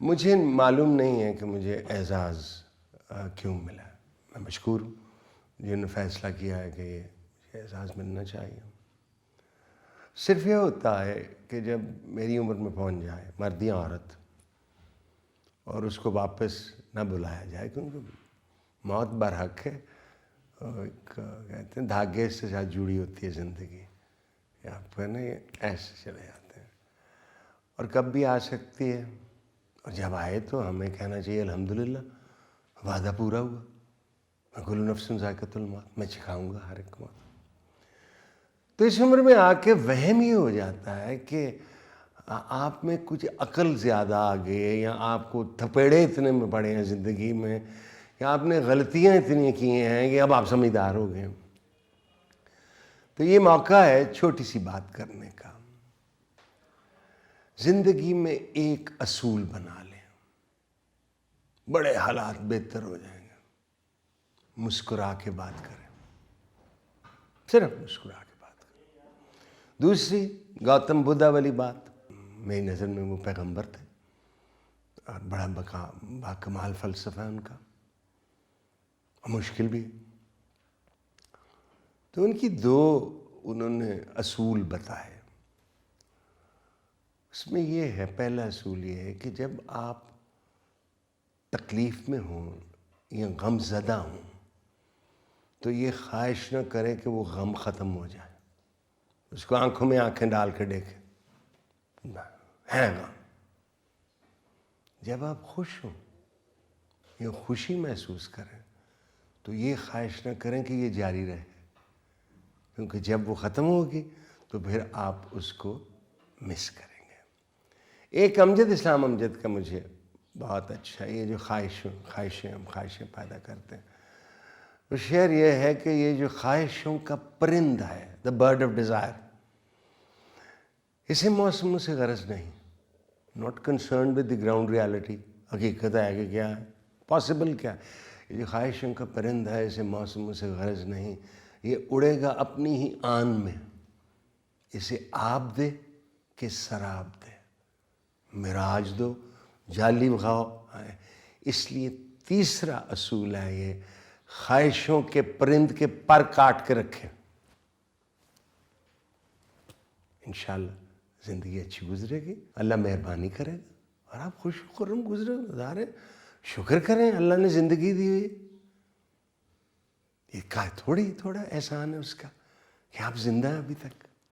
مجھے معلوم نہیں ہے کہ مجھے اعزاز کیوں ملا. میں مشکور ہوں جنہوں نے فیصلہ کیا ہے کہ یہ مجھے اعزاز ملنا چاہیے. صرف یہ ہوتا ہے کہ جب میری عمر میں پہنچ جائے مرد یا عورت اور اس کو واپس نہ بلایا جائے، کیونکہ موت برحق ہے. کہتے ہیں دھاگے سے ساتھ جڑی ہوتی ہے زندگی، آپ کو نا ایسے چلے جاتے ہیں اور کب بھی آ سکتی ہے. اور جب آئے تو ہمیں کہنا چاہیے الحمدللہ وعدہ پورا ہوا. میں کل نفس ذائقۃ الموت، میں چکھاؤں گا ہر ایک موت. تو اس عمر میں آ کے وہم یہ ہو جاتا ہے کہ آپ میں کچھ عقل زیادہ آ گئی ہے، یا آپ کو تھپیڑے اتنے میں پڑے ہیں زندگی میں، یا آپ نے غلطیاں اتنی کی ہیں کہ اب آپ سمجھدار ہو گئے. تو یہ موقع ہے چھوٹی سی بات کرنے کا. زندگی میں ایک اصول بنا لیں، بڑے حالات بہتر ہو جائیں گے. مسکرا کے بات کریں، صرف مسکرا کے بات کریں. دوسری گوتم بدھا والی بات، میری نظر میں وہ پیغمبر تھے اور بڑا باکمال فلسفہ ہے ان کا، اور مشکل بھی. تو ان کی انہوں نے اصول بتائے. اس میں یہ ہے، پہلا اصول یہ ہے کہ جب آپ تکلیف میں ہوں یا غم زدہ ہوں تو یہ خواہش نہ کریں کہ وہ غم ختم ہو جائے. اس کو آنکھوں میں آنکھیں ڈال کے دیکھیں، ہے غم. جب آپ خوش ہوں یا خوشی محسوس کریں تو یہ خواہش نہ کریں کہ یہ جاری رہے، کیونکہ جب وہ ختم ہوگی تو پھر آپ اس کو مس کریں گے. ایک امجد اسلام امجد کا مجھے بہت اچھا، یہ جو خواہشیں پیدا کرتے ہیں، تو شعر یہ ہے کہ یہ جو خواہشوں کا پرند ہے، دا برڈ آف ڈیزائر، اسے موسموں سے غرض نہیں. Not concerned with the ground reality, حقیقت ہے کہ کیا ہے، پاسبل کیا ہے. یہ جو خواہشوں کا پرند ہے اسے موسموں سے غرض نہیں، یہ اڑے گا اپنی ہی آن میں. اسے آب دے کہ سراب دے، مراج دو جالی بغاؤ آئے. اس لیے تیسرا اصول ہے یہ، خواہشوں کے پرند کے پر کاٹ کے رکھیں. انشاءاللہ زندگی اچھی گزرے گی، اللہ مہربانی کرے گا اور آپ خوش خرم گزرے گزارے. شکر کریں اللہ نے زندگی دی ہوئی. یہ تھوڑا احسان ہے اس کا کہ آپ زندہ ہیں ابھی تک.